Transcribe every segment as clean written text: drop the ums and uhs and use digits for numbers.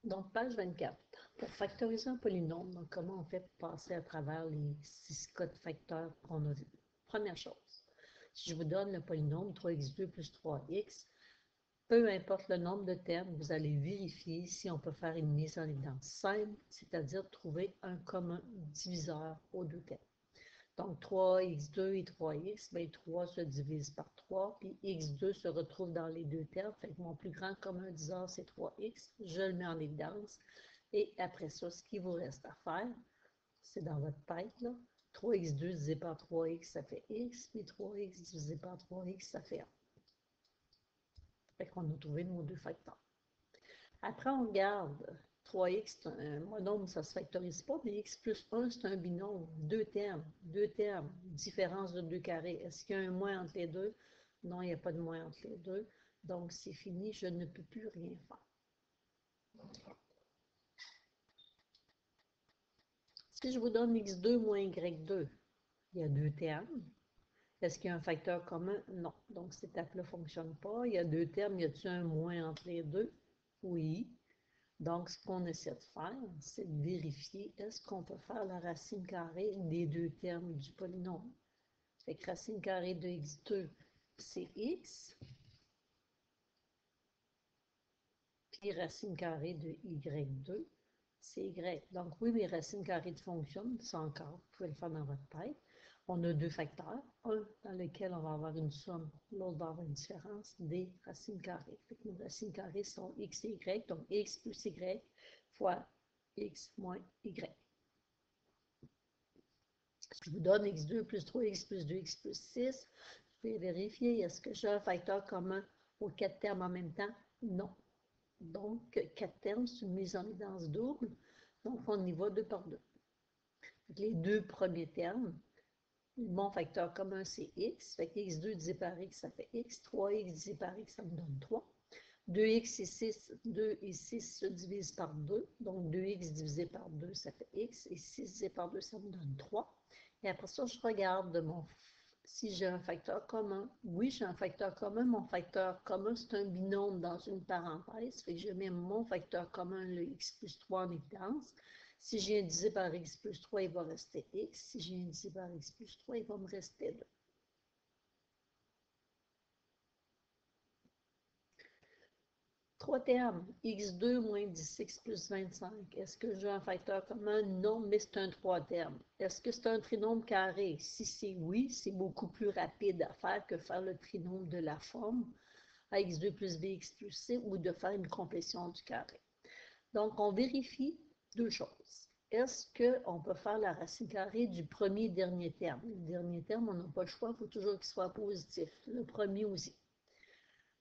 Donc, page 24. Pour factoriser un polynôme, donc comment on fait pour passer à travers les 6 codes facteurs qu'on a vus? Première chose, si je vous donne le polynôme 3x2 plus 3x, peu importe le nombre de termes, vous allez vérifier si on peut faire une mise en évidence simple, c'est-à-dire trouver un commun diviseur aux deux termes. Donc, 3x2 et 3x, bien, 3 se divise par 3, puis x2 se retrouve dans les deux termes. Fait que mon plus grand commun diviseur, c'est 3x. Je le mets en évidence. Et après ça, ce qu'il vous reste à faire, c'est dans votre tête, là. 3x2 divisé par 3x, ça fait x, puis 3x divisé par 3x, ça fait 1. Fait qu'on a trouvé nos deux facteurs. Après, on regarde 3x, c'est un monôme, ça ne se factorise pas, mais x plus 1, c'est un binôme. Deux termes, différence de 2 carrés. Est-ce qu'il y a un moins entre les deux? Non, il n'y a pas de moins entre les deux. Donc, c'est fini, je ne peux plus rien faire. Si je vous donne x2 moins y2, il y a deux termes. Est-ce qu'il y a un facteur commun? Non. Donc, cette étape-là ne fonctionne pas. Il y a deux termes, y a-t-il un moins entre les deux? Oui. Donc, ce qu'on essaie de faire, c'est de vérifier est-ce qu'on peut faire la racine carrée des deux termes du polynôme. Fait que racine carrée de x2, c'est x. Puis racine carrée de y2, c'est y. Donc, oui, mes racines carrées de fonctionnent, ça encore, vous pouvez le faire dans votre tête. On a deux facteurs, un dans lequel on va avoir une somme, l'autre va avoir une différence des racines carrées. Fait que nos racines carrées sont x et y, donc x plus y fois x moins y. Je vous donne x2 plus 3x plus 2x plus 6. Vous pouvez vérifier, est-ce que j'ai un facteur commun aux 4 termes en même temps? Non. Donc, 4 termes, c'est une mise en évidence double. Donc, on y va 2 par 2. Les deux premiers termes, mon facteur commun, c'est x. Fait que x2 divisé par x, ça fait x. 3x divisé par x, ça me donne 3. 2x et 6, 2 et 6 se divisent par 2. Donc, 2x divisé par 2, ça fait x. Et 6 divisé par 2, ça me donne 3. Et après ça, je regarde si j'ai un facteur commun. Oui, j'ai un facteur commun. Mon facteur commun, c'est un binôme dans une parenthèse. Fait que je mets mon facteur commun, le x plus 3, en évidence. Si j'ai un divisé par x plus 3, il va rester x. Si j'ai un divisé par x plus 3, il va me rester 2. Trois termes, x2 moins 10x plus 25. Est-ce que j'ai un facteur commun? Non, mais c'est un trois termes. Est-ce que c'est un trinôme carré? Si c'est oui, c'est beaucoup plus rapide à faire que faire le trinôme de la forme ax2 plus bx plus c ou de faire une complétion du carré. Donc, on vérifie deux choses. Est-ce qu'on peut faire la racine carrée du premier et dernier terme? Le dernier terme, on n'a pas le choix, il faut toujours qu'il soit positif. Le premier aussi.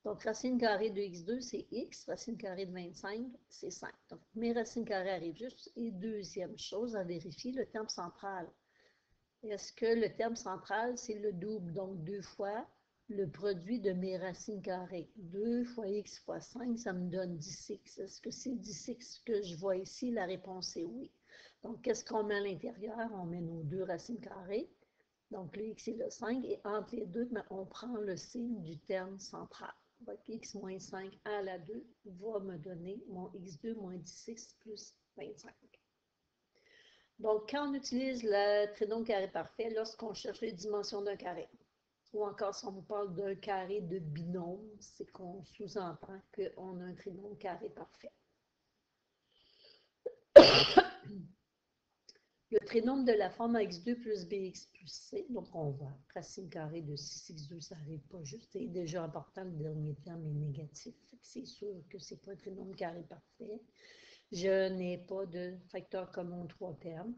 Donc, racine carrée de x2, c'est x. Racine carrée de 25, c'est 5. Donc, mes racines carrées arrivent juste. Et deuxième chose à vérifier, le terme central. Est-ce que le terme central, c'est le double? Donc, 2 fois le produit de mes racines carrées. 2 fois x fois 5, ça me donne 10x. Est-ce que c'est 10x que je vois ici? La réponse est oui. Donc, qu'est-ce qu'on met à l'intérieur? On met nos deux racines carrées. Donc, le x et le 5. Et entre les deux, on prend le signe du terme central. Donc, x moins 5 à la 2 va me donner mon x2 moins 10x plus 25. Donc, quand on utilise le trinôme carré parfait, lorsqu'on cherche les dimensions d'un carré, ou encore si on vous parle d'un carré de binôme, c'est qu'on sous-entend qu'on a un trinôme carré parfait. Le trinôme de la forme x2 plus bx plus c, donc on voit racine carrée de 6x2, ça n'arrive pas juste. Et déjà en partant, le dernier terme est négatif. C'est sûr que ce n'est pas un trinôme carré parfait. Je n'ai pas de facteur commun aux trois termes.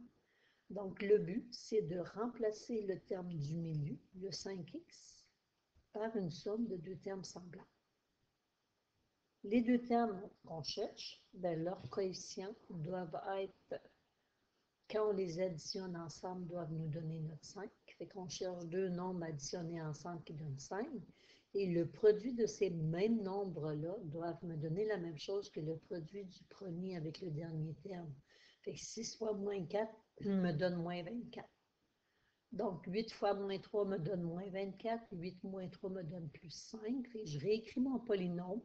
Donc, le but, c'est de remplacer le terme du milieu, le 5x, par une somme de deux termes semblables. Les deux termes qu'on cherche, leurs coefficients doivent être, quand on les additionne ensemble, doivent nous donner notre 5. Fait qu'on cherche deux nombres additionnés ensemble qui donnent 5. Et le produit de ces mêmes nombres-là doivent me donner la même chose que le produit du premier avec le dernier terme. Fait que 6 fois moins 4 me donne moins 24. Donc, 8 fois moins 3 me donne moins 24. 8 moins 3 me donne plus 5. Fait que je réécris mon polynôme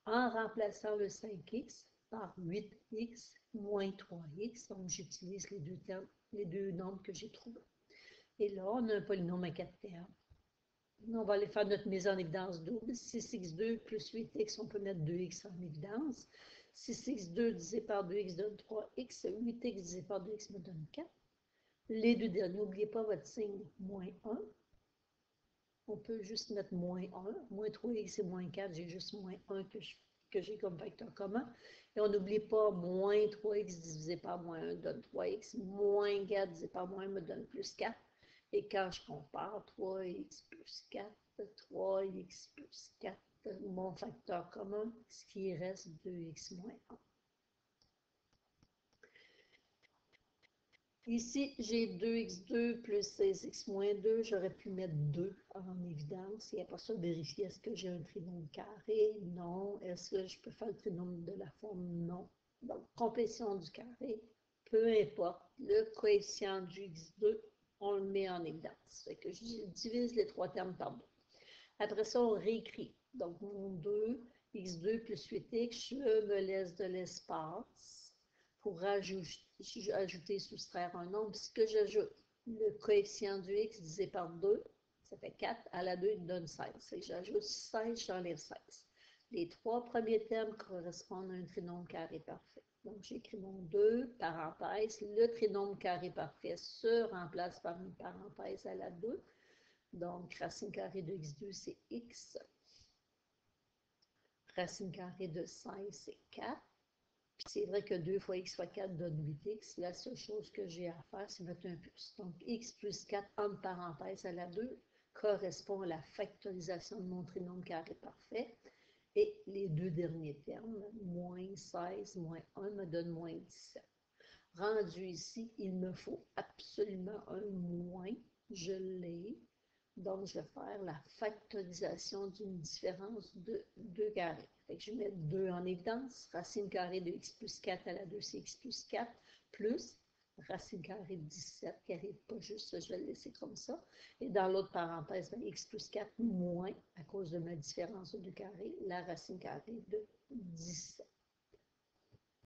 en remplaçant le 5x par 8x moins 3x. Donc, j'utilise les deux nombres que j'ai trouvés. Et là, on a un polynôme à 4 termes. On va aller faire notre mise en évidence double. 6x2 plus 8x, on peut mettre 2x en évidence. 6x2 divisé par 2x donne 3x. 8x divisé par 2x me donne 4. Les deux derniers, n'oubliez pas votre signe moins 1. On peut juste mettre moins 1. Moins 3x et moins 4, j'ai juste moins 1 que j'ai comme vecteur commun. Et on n'oublie pas, moins 3x divisé par moins 1 donne 3x. Moins 4 divisé par moins 1 me donne plus 4. Et quand je compare 3x plus 4, 3x plus 4, mon facteur commun, ce qui reste 2x moins 1. Ici, j'ai 2x2 plus 16x moins 2. J'aurais pu mettre 2 en évidence. Et après ça, vérifier est-ce que j'ai un trinôme carré? Non. Est-ce que je peux faire le trinôme de la forme? Non. Donc, complétion du carré, peu importe. Le coefficient du x2, on le met en évidence. Fait que je divise les trois termes par 2. Après ça, on réécrit. Donc, mon 2, x2 plus 8x, je me laisse de l'espace pour ajouter, soustraire un nombre. Ce que j'ajoute, le coefficient du x divisé par 2, ça fait 4. À la 2, il donne 16. J'ajoute 16, j'enlève 16. Les trois premiers termes correspondent à un trinôme carré parfait. Donc, j'écris mon 2, parenthèse. Le trinôme carré parfait se remplace par une parenthèse à la 2. Donc, racine carrée de x2, c'est x. Racine carrée de 16, c'est 4. Puis c'est vrai que 2 fois x fois 4 donne 8x. La seule chose que j'ai à faire, c'est mettre un plus. Donc, x plus 4 entre parenthèses à la 2 correspond à la factorisation de mon trinôme carré parfait. Et les deux derniers termes, moins 16, moins 1, me donnent moins 17. Rendu ici, il me faut absolument un moins. Je l'ai. Donc, je vais faire la factorisation d'une différence de 2 carrés. Fait que je vais mettre 2 en évidence. Racine carrée de x plus 4 à la 2, c'est x plus 4, plus racine carrée de 17, qui n'arrive pas juste, je vais le laisser comme ça. Et dans l'autre parenthèse, ben, x plus 4 moins, à cause de ma différence de 2 carrés, la racine carrée de 17.